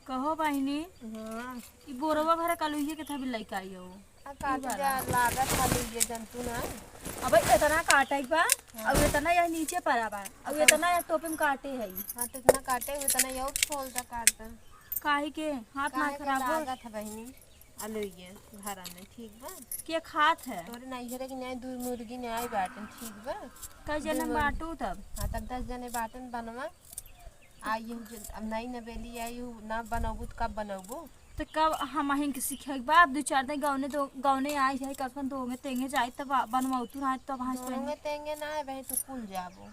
कहो बहिनी। हाँ ई बोरवा भरा कलुइये के था भी लइका आइयो। काट जा लागत खाली ये जंतु ना। अब इतना काटे बा। अब इतना यह नीचे पड़ा बा। अब इतना यह टोपे में काटे है। हाँ तो इतना काटे हुए इतना यौ खोल दा काट काहे के हाथ ना खराब हो। लागत है बहिनी आलू ये घरा में ठीक बा। के खात है तोरे नहीं घरे की नहीं दूध मुर्गी नहीं आई बाटन ठीक बा। कई जने बाटू तब। हाँ तब 10 जने बाटन बनवा आई अब नहीं नवेली आई ना बनबू तो कब बनबू। तो कब हम हिंक सीखे बाप 2-4 दिन गौने आई है कसन दोगे तेंगे जाए तब बनवाऊ तू ना तब हां दोंगे तेंगे ना है बहन तू कुल जाबो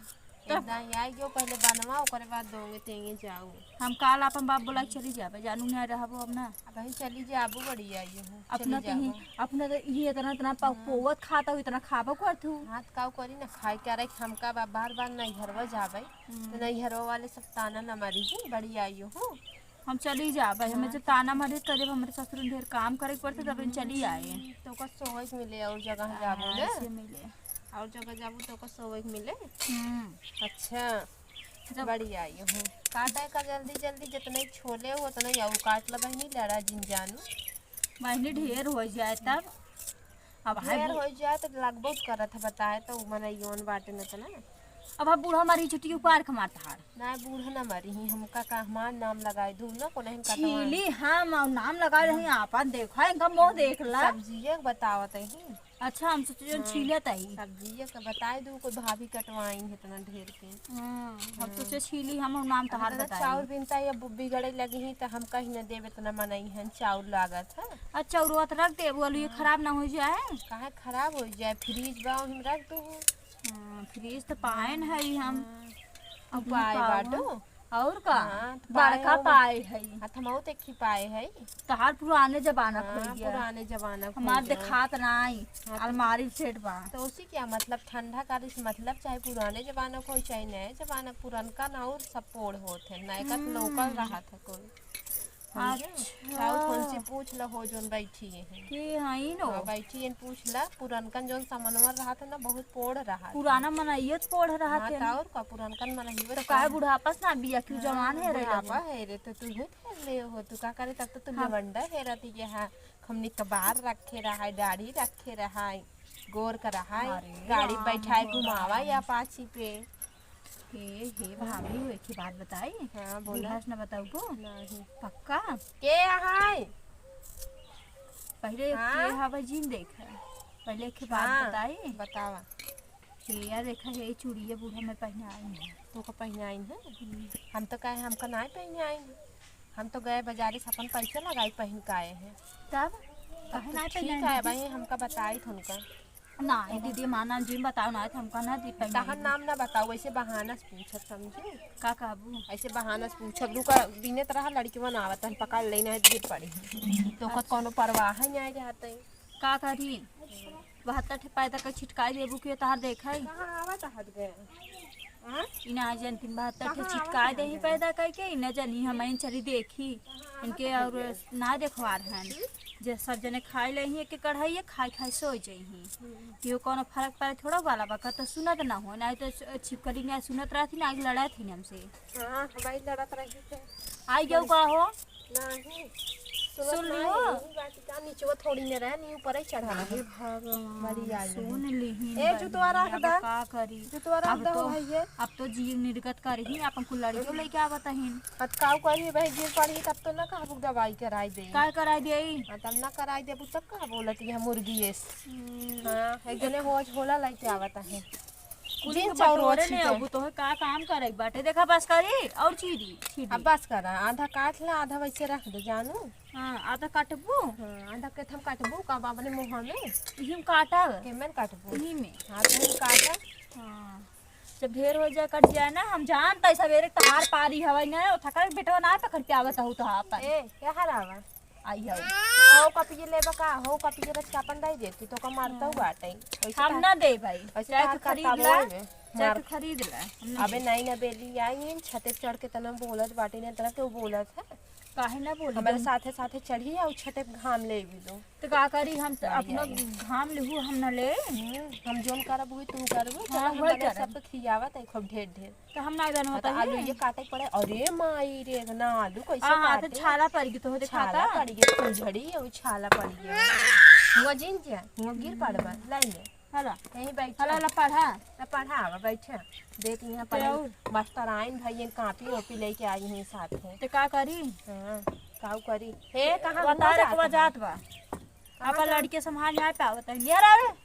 इतना आई जो पहले बनवा ओकरे बाद दोंगे तेंगे जाऊ। हम काल अपन बाप बोला चली जाबे जानू नहीं रहबो अब ना। अब ही चली जाबू बड़ी आई हूं अपना तो ही अपना तो ये इतना पोवत खाता हूं इतना खाबो करथू। हाथ काऊ करी ना खाए के रही हमका बार बार नहीं घरवा जाबे तो नहीं घरवा वाले सब ताना न मारी ही बड़ी आई हूं। हम चली जाबे हमें जो ताना मारे करे हमारे ससुर ढेर काम करे पड़ते तब चली आए तो का सोच मिले और जगह जाबू ना से मिले और जगह जाबू तो का सोच मिले। अच्छा बड़ी आई हूँ काटा का जल्दी जल्दी जितने छोले हो उतना ही काट ला बहनी लड़ा जिन जानू बहनी ढेर हो जाए तब अब ढेर हो जाए तो लगभग करत है बताए तो मना योन बाटे न तना। अब हम बूढ़ा मारी छुट्टी ऊपर खमाता हार ना बूढ़ा ना मरी ही हमका का हमार नाम लगाए दूं ना को नहीं छीली हम नाम लगा रही आपन देखा इनका मुंह देख ला सब्जी बतावत है। अच्छा हम सोचे छीले तही सब्जी का बताए दू को भाभी कटवाई इतना ढेर के हम सोचे छीली हम नाम तहार बताए चाउर बिनता या बुब्बी गड़े लगी ही तो हम कहीं न देवे इतना मनाई है चाउर लागत है। अच्छा उरवत रख दे बोलो ये खराब ना हो जाए काहे खराब हो जाए फ्रीज बा हम रख दू फ्रीज तो पाएन है हम पाए बाटो और का बड़का पाए है हथमाऊ ते की पाए है तहार पुराने जमाना खोल गया पुराने जमाना हमार दिखात नहीं अलमारी सेट बा तो उसी क्या मतलब ठंडा का मतलब चाहे पुराने जमाना को चाहे नए जमाना पुरनका ना और सब पोड़ होते नए का लोकल रहा था कोई। अच्छा फोन से पूछ ला हो जोन बैठी है कि हई नो बैठी है पूछ ला पुरनकन जोन सामानवा रहा था ना बहुत पोड़ रहा पुराना मनाइए पोड़ रहा था और का पुरनकन मनाइए तो काहे बुढ़ापा ना बिया क्यों जवान है रे बुढ़ापा है रे तो तू ले हो तू का करे तब तो तू लवंडा है रहती के हां हमने कबार रखे रहा है दाढ़ी रखे रहा है गोर का रहा है गाड़ी बैठाए घुमावा या पाछी पे हे भाभी हुए की बात बताई। हाँ बोला ना बताऊ को नहीं पक्का के हाय पहले के हवा जीन देखा पहले की बात बताई बतावा यार देखा है चूड़िया बूढ़ा में पहने आई है तो का पहने आई है हम तो कहे हमका नहीं पहने आई हम तो गए बाजारे से अपन पैसे लगाई पहन के आए हैं तब कहे ना ठीक है भाई हमका बताई थे उनका ना दीदी माना जी बताओ ना हमका ना दी तहर नाम ना बताओ ऐसे बहाना से पूछत समझी का काबू ऐसे बहाना से पूछत रुका बिने तरह लड़की बनावत है पकड़ लेना है गिर पड़ी तो को कोनो परवाह नहीं जाते का करी 72 पैदा का छिटकाई देबू के तहार देखा है कहां आवत हट गए इना जन 72 छिटकाई दे ही पैदा करके न जानी हम चली देखी इनके और ना देखवार हैं जे सब जने खाई ले ही एक कढ़ाई खाई खाई सो जही कि कोनो फर्क पड़े थोड़ा वाला बका तो सुनत ना हो ना तो छिपकली ने सुनत रहती ना आगे लड़ा थी हमसे। हां भाई लड़त रही थे आई गयो का हो नहीं सुन लियो बाकी का नीचे थोड़ी ने रहे नी ऊपर ही चढ़ा रही भगवान बड़ी आई सुन ली ए जुतवा रख दा का करी जुतवा रख दा भैया अब तो जीव निर्गत करही अपन कुल्लाड़ी को लेके आवत हन हटकाव करी भाई गिर पड़ी तब तो ना कहबू दवाई कराई दे का कराई देई तब ना कराई देबू तब का बोलत है मुर्गी है हां एक जने होज होला लेके आवत है दिन चौरोरे ने अब तो का काम करे बाटे देखा बस करी और चीरी अब बस करा आधा काट ले आधा वैसे रख दे जानू हां आधा काटबू हां आधा के हम काटबू का बाबने मुंह में हम काटब के मैं काटबू इही में हां तो काटा हां जब ढेर हो जाए कट जाए ना हम जानते सवेरे तहार पारी हवई ना थकर बेटवा ना पकड़ के आवत हो तो हां ए क्या हरावा आई हो हो कपिए लेबा का हो कपिए रच कापन दई देती तो का मारता हूं बाटे हम ना दे भाई चाहे खरीद ला चाहे खरीद ला अबे नहीं ना बेली आई छते चढ़ के तना बोलत बाटे ने तरह के बोलत है काहे ना बोली हमारे साथे साथे चढ़ी और छठे घाम ले भी दो। तो का करी हम तो अपना घाम लेहू हम न ले हम जोन करब हुई तू करबो। चल हाँ, हम वही बने करब। सब तो खियावत है खूब ढेर ढेर। तो हम ना जानत तो आलू ये काटे पड़े। अरे माई रे ना आलू कैसे हाँ तो काटे। छाला पड़ गई तो हो छाला दिखाता पड़ गई फुलझड़ी और छाला पड़ गया। हुआ जिन जा हुआ गिर पड़वा लाई ले हला यहीं बैठ हला ला पढ़ा मैं पढ़ावा बैठा देख यहाँ तो पर मास्टर आइन भाई कापी ओपी लेके आई हैं साथ में। तो का करी हाँ काऊ करी हे कहाँ बता रे को जात बा आपा लड़के संभाल नहीं पावत है यार आवे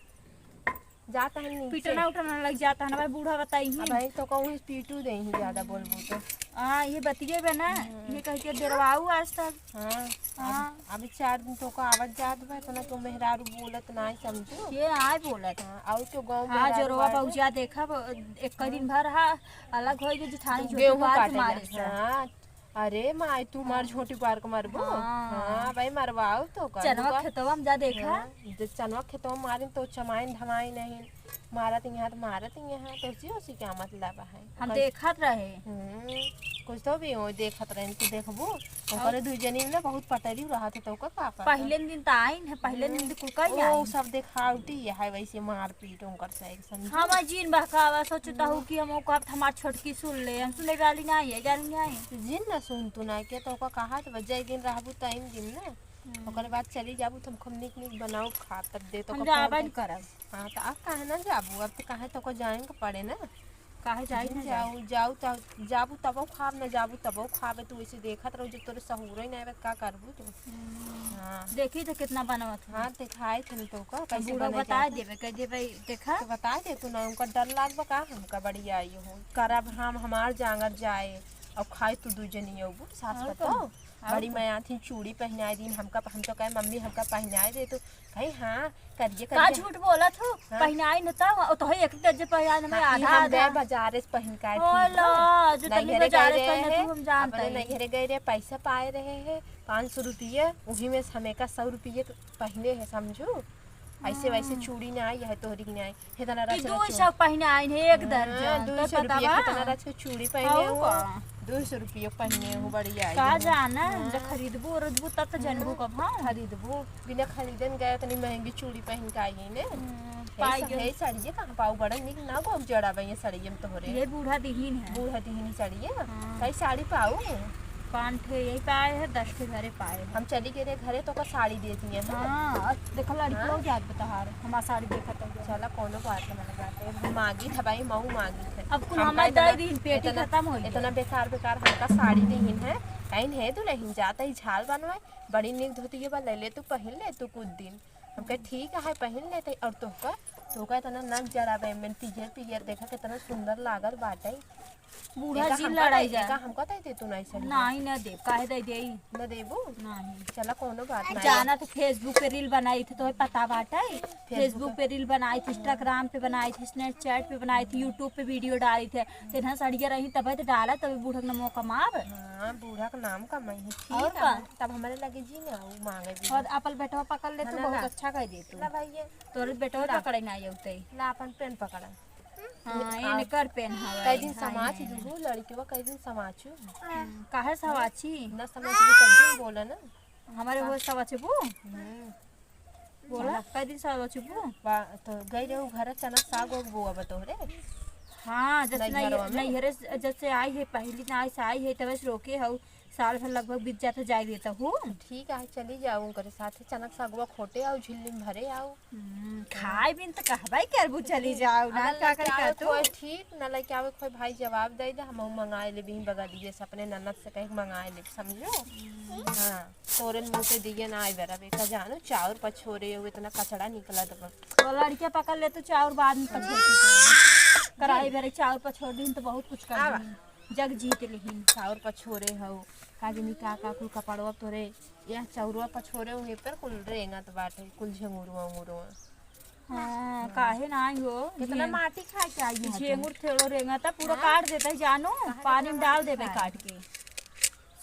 जाता है नीचे। पीटना उठना लग जाता है ना भाई बूढ़ा बताई ही भाई तो कहूँ पीटू दे ही ज्यादा बोलबो तो। हाँ ये बतिए बे ना ये कह के देरवाऊ आज तक हाँ हाँ अभी 4 दिन तो का आवत जात बा तना तो मेहरारू बोलत नहीं समझो। ये आए बोलत हाँ और तो गांव में हाँ जोरवा पहुंचा देखा एक दिन भर हा अलग होई के जिठानी छोटी गेहूं बात काटे मारे जा। हाँ अरे माई तू मार छोटी पार को मरबो। हाँ भाई मरवाओ तो कर चनवा खेतवा में जा देखा चनवा खेतवा मारिन तो चमाइन धमाई नहीं मारत यहाँ तो मारत यहाँ तो उसी क्या मतलब है। हम देखत रहे कुछ तो भी हो देखत रहे तू देखबो ओकरे दू जनी ना बहुत पटरी रहत तो का का पहले दिन तो आइन है पहले दिन तो कुल कई ओ आई सब देखावटी है वैसे मार पीट उनकर से एक समझ। हम जीन बहकावा सोचता हूँ कि हम कब हमार छोटकी सुन ले हम सुने वाली नहीं है जानी नहीं जिन ना सुन तू ना के तो का कहा तो जय दिन रहबू टाइम दिन ना ओकर बाद चली जाबू तुम खूब निक निक बनाओ खा तब दे तो हम जाबन करब। हाँ तो अब कहे ना जाबू अब तो कहे तो को जाएंगे पड़े ना काहे जाई ना जाऊ जाऊ तो जाबू तबो खाब ना जाबू तबो खाबे तू ऐसे देखत रहो जो तोरे सहूर ही नहीं का करबू तू। हाँ देखी तो कितना बनवत है हाँ दिखाए थे तो का कैसे बूढ़ा बने बता देवे कह दे भाई देखा तो बता दे तू ना उनका डर लागबा का हमका बढ़िया आई हो करब हम हमार जांगर जाए और खाए तू दू जनी अबू सास बताओ बड़ी मैं आती चूड़ी पहनाए दिन हमका हम तो कहे मम्मी हमका पहनाए दे तो भाई हाँ करिए का झूठ बोला तू पहनाई न ता तो है एक दर्जे पहनाने में आधा हम आधा गए बाजार से पहन के ओला जो तनी बाजार से पहने तू हम जानता अपने है नैहरे गए रे पैसा पाए रहे हैं 500 रुपये वही में हमें का 100 रुपये पहने है समझो। ऐसे वैसे चूड़ी ना आई है तोहरी नहीं आई है तना कि रच 200 पहनाई है एक दर्जन तो 200 पता रुपये बा तना रच के चूड़ी पहने हाउ हो का 200 रुपये पहने हो बढ़िया आई का हो। जाना जब खरीदबो रजबो तब तो जानबो कब हां खरीदबो बिना खरीदन गए तनी महंगी चूड़ी पहन के आई है ने पाई है साड़िए कहाँ पाऊ बड़ा निक ना गो जड़ा बई साड़िए में तोहरे ये बूढ़ा दिहीन है बूढ़ा दिहनी साड़िए कई साड़ी पाऊ 5 ठे यही पाए है 10 ठे घरे पाए है हम चली गए घरे तो का साड़ी देती है हां देखो लड़की लोग जात बतहार हमार साड़ी देखत है चला कोनो बात ना लगाते हम मांगी था भाई मऊ मांगी थे अब कुल हमार दई दिन पेटी खत्म हो इतना बेकार बेकार हमका साड़ी देहिन है कहीं है तो नहीं जाता ही झाल बनवाए बड़ी निक धोती है बा ले ले तू पहन ले तू कुछ दिन हम कहे ठीक है पहन लेते और तोका इतना नक जराबे में पियर पियर देखा कितना सुंदर लागल बाटे बूढ़ा जी लड़ाई जा का हमका दे तू नहीं सही नहीं ना दे काहे दे देई न देबू नहीं चला कोनो बात नहीं जाना तो फेसबुक पे रील बनाई थी तो पता बाटा है फेसबुक पे रील बनाई थी इंस्टाग्राम पे बनाई थी स्नैपचैट पे बनाई थी यूट्यूब पे वीडियो डाली थी तेना सड़िया रही तब तो डाला तभी बूढ़ा का मौका मार हाँ बूढ़ा का नाम कमाई है और ठीक का? है तब हमारे लगे जी ना वो मांगे भी और अपल बेटवा पकड़ ले तो ना, बहुत ना। अच्छा कह दे तू ला भाई तोरे बेटवा पकड़े ना आउते ला अपन पेन पकड़ा हां इने कर पेन हवा कई दिन समाज दूगो लड़की वो कई दिन समाचू काहे सवाची न समझ भी तब दिन बोला ना हमारे हो सवाची बू बोला कई दिन सवाची बू तो गई रहो घर चना साग और बोआ बतोरे हाँ जैसे नैहरवा में? नैहरे जैसे आई है पहली ना से आई है तब से रोके हो साल भर लगभग बीत जाता जाए देता हूँ ठीक है चली जाऊँ करे साथे चनक सागवा खोटे आओ झिल्ली में भरे आओ खाए बिन तो कहबाई करबू चली जाओ ना का करे का तू कोई ठीक न लेके आवे कोई भाई जवाब दे दे हम मंगाए ले भी बगा दिए से अपने ननद से कहीं मंगाए ले समझो हाँ तोरे मुंह पे दिए ना आई बेरा बेका जानो चाउर पछोरे हुए इतना कचड़ा निकला तो तो लड़कियां पकड़ ले तो चाउर बाद में पछोड़ कराई बेरे चाउर पछोड़ दिन तो बहुत कुछ कर दी जग जीत लिहिन चाउर पछोरे हो काजनी का कुल कपड़वा तोरे या चाउरवा पछोरे हुए पर कुल रेंगत बाटे कुल झंगुरवा उंगुरवा हाँ काहे ना आई हो कितना माटी खा के आई है झेंगुर थेड़ो रेंगा था पूरा काट देता है जानो पानी में डाल देबे काट के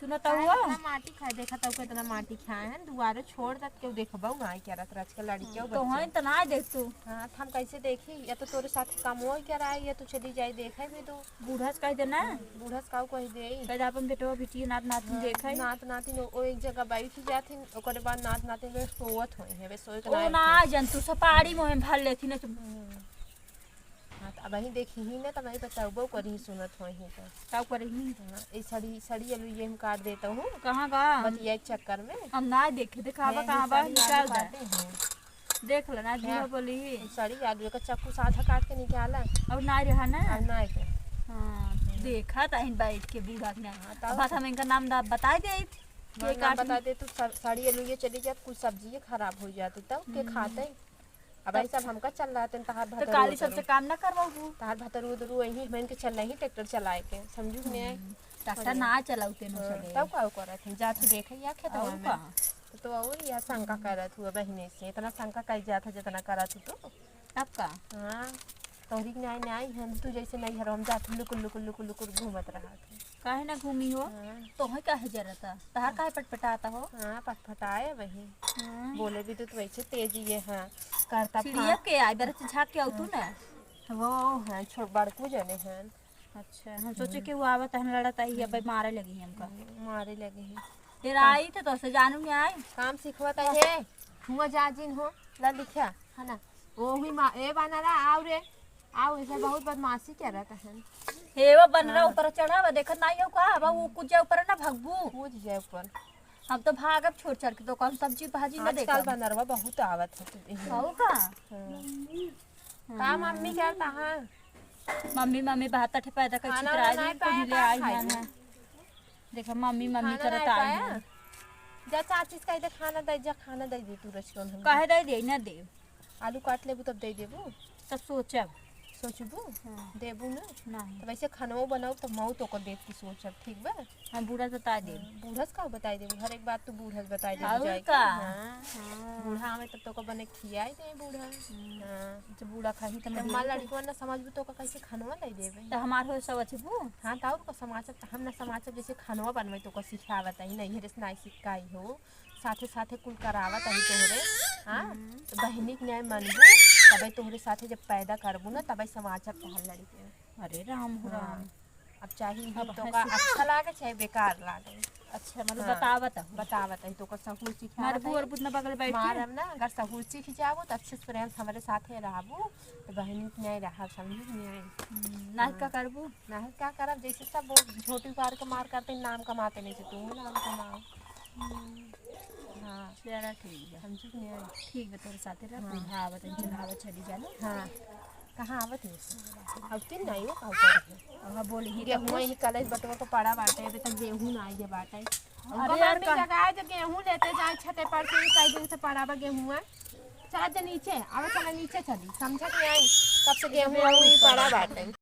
सुनता हुआ इतना माटी खाए देखा तो कितना माटी खाए हैं दुआरे छोड़ दत क्यों देखबौ ना क्या रात रात के लड़ी क्यों तो हैं तो ना देख तू हां हम कैसे देखी या तो तोरे साथ काम हो क्या रहा है या तो चली जाए देखे भी तो बूढ़ा से कह देना बूढ़ा काऊ कह दे कह अपन बेटवा बेटी नात नातिन देखे नात नातिन ओ एक जगह बैठ जाथिन ओकरे बाद नात नातिन वे सोवत होई है वे सोए के ओ ना जंतु सपाड़ी मोह में भर लेथी न हां अब ही देखी ही ना तब बताओ करी सुनत होई है तो का करही ए सड़ी सड़ी अलू ये हम काट देता हूं कहां का बतिया के चक्कर में हम ना देखे दिखावा कहां बा निकाल दे देख लेना जीवा बोली सड़ी आलू का चक्कू साधा काट के निकाला अब ना रहा ना अब ना के हां देखा तहिन बैठ के बूढ़ा ने बात हम इनका नाम बता दे के काट बता दे तू सड़ी अलू ये चली जात कुछ सब्जी खराब हो जाती तब के खाते अब ऐसा हमका चल रहा है तहार तो काली सबसे काम ना करवाऊ तहार भतर उधर वही मैंने के चल नहीं ट्रैक्टर चलाए के समझू ने ट्रैक्टर ना चलाउते न चले तब का करत है जा तू देखे या खेतवा में तो और या शंका करत हुआ बहिने से इतना शंका कई जात है जितना करत तो तब का हां तोरी नहीं हम तू जैसे नहीं हर हम जात लुकुर घूमत रहा थे काहे ना घूमी हो तो है काहे जरता तहार काहे पटपटाता हो हां पटपटाए वही बोले भी तो वैसे तेज ये हां करता चिड़िया के आई बेर से झाक के आउतू ना वो हां छोड़ बड़कू जने हैं अच्छा हम सोचे कि वो आवत है लड़त आई अब मारे लगी हमका मारे लगे हैं फिर आई तो से जानू में आई काम सिखवत है हुआ जा जिन हो ला लिखा है ना ओ भी ए बनारा आओ रे आओ ऐसा बहुत बदमाशी कर रहा है हे वो बन रहा ऊपर चढ़ा देखत नहीं हो का बा वो कुछ ऊपर ना भगबू कूद जाए ऊपर हम तो भागब छोड़ छड़ के तो कौन सब्जी भाजी ना देखा आजकल बनरवा बहुत आवत है हो का का मम्मी करता हां मम्मी मम्मी बात ठे पैदा कर चित्रा आई पहले आई है देखो मम्मी मम्मी करत आई है जा चाची कह दे खाना दे जा खाना दे दे तू रच कौन काहे दे ना दे आलू काट लेबू तब दे देबू तब सोचब सोचबू देबू ना नहीं तो वैसे खानवा बनाओ तो मऊ तो को देख के सोचब ठीक बा हम बूढ़ा बता दे बूढ़स का बताई देबू हर एक बात तू बूढ़स बताई दे और जाए का बूढ़ा में तब तो को बने खियाई दे बूढ़ा हां जब बूढ़ा खाही त मां लड़की ना समझबू तो कैसे खानवा दे देबे त हमार हो सब अच्छबू हां त और को समाचार हम ना समाचार जैसे खानवा बनवे तो को सिखावत है नहीं हेरे नहीं सिखाई हो साथे साथे कुल करावत है तोहरे हां तो बहनी के न्याय मनबू तबे तोहरे साथे जब पैदा करबू ना तबे समाचार तहल लड़की अरे राम हो राम अब चाहिए तो का अच्छा लागे चाहे बेकार लागे अच्छा मतलब बतावत है तो का सहूल सिखा मार बुआ बुतना बगल बैठ मारम ना अगर सहूल सीख जाबो तो अच्छे से फ्रेंड्स हमारे साथे रहबू तो बहनी के न्याय रहा समझू न्याय ना का करबू ना क्या करब जैसे सब छोटी कार के मार करते नाम कमाते नहीं से तू नाम कमाओ हां चला ठीक है समझू न्याय ठीक है तोरे साथे रह बूढ़ा आवत चलावत चली जानो हां कहाँ आवत है अब तीन नहीं हो पाऊ अब बोली ही गेहूं ही कलेज बटवा को पड़ा बाटे अभी तक गेहूं ना आए बाटे अरे यार मम्मी जगह जब गेहूं लेते जाए छते पर से कई दिन से पड़ा बा गेहूं चला जा नीचे आवे चला नीचे चली समझत नहीं आई कब से गेहूं ही पड़ा बाटे